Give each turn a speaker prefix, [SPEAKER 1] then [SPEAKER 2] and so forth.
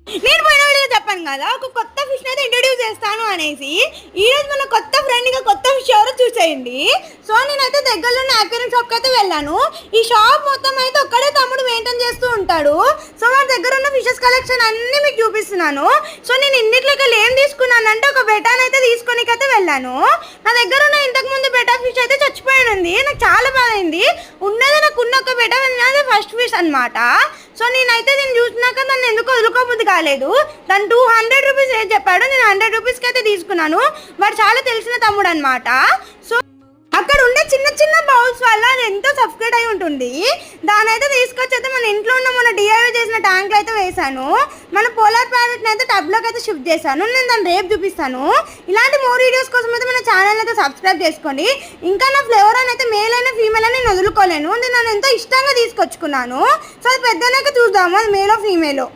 [SPEAKER 1] నేను పోయిన వీడియో చెప్పాను కదా, ఒక కొత్త ఫిష్ అయితే ఇంట్రొడ్యూస్ చేస్తాను అనేసి. ఈరోజు మన కొత్త ఫ్రెండ్గా కొత్త ఫిష్ ఎవరో చూసేయండి. సో నేనైతే దగ్గరలో అక్వేరియం షాప్కి అయితే వెళ్ళాను. ఈ షాప్ మొత్తం అయితే ఒక్కడే తమ్ముడు మెయింటైన్ చేస్తూ ఉంటాడు. సో మన దగ్గర ఉన్న ఫిషెస్ కలెక్షన్ అన్నీ మీకు చూపిస్తున్నాను. సో నేను ఇన్నిట్లోకి ఏం తీసుకున్నానంటే ఒక బెటాన్ అయితే తీసుకొనికైతే వెళ్ళాను. నా దగ్గర ఉన్న ఇంతకుముందు బెటా ఫిష్ అయితే చచ్చిపోయింది. నాకు చాలా బాధ అయింది. ఉన్నది నాకు ఉన్న ఒక బెటా అనేది ఫస్ట్ ఫిష్ అనమాట. సో నేనైతే దీన్ని చూసినాక నన్ను ఎందుకు వదులుకోబుద్ది కాలేదు. తను 200 రూపీస్ ఏం చెప్పాడు, నేను 100 రూపీస్కి అయితే తీసుకున్నాను. వాడు చాలా తెలిసిన తమ్ముడు అనమాట. సో అక్కడ ఉండే చిన్న చిన్న బౌల్స్ వల్ల అది ఎంతో సఫికేట్ అయి ఉంటుంది. దాని అయితే తీసుకొచ్చి అయితే మన ఇంట్లో ఉన్న మన డిఐవై చేసిన ట్యాంక్లో అయితే వేసాను. మన పోలార్ ప్యారెట్ని అయితే టబ్లోకి అయితే షిఫ్ట్ చేశాను. నేను దాన్ని రేపు చూపిస్తాను. ఇలాంటి మోర్ వీడియోస్ కోసం అయితే మన ఛానల్ అయితే సబ్స్క్రైబ్ చేసుకోండి. ఇంకా నా ఫ్లేవర్ అని అయితే మేల్ అయినా ఫీమేల్ అని నేను వదులుకోలేను. నేను ఎంతో ఇష్టంగా తీసుకొచ్చుకున్నాను. సో అది పెద్దనాక చూద్దాము అది మేలో ఫీమేలో.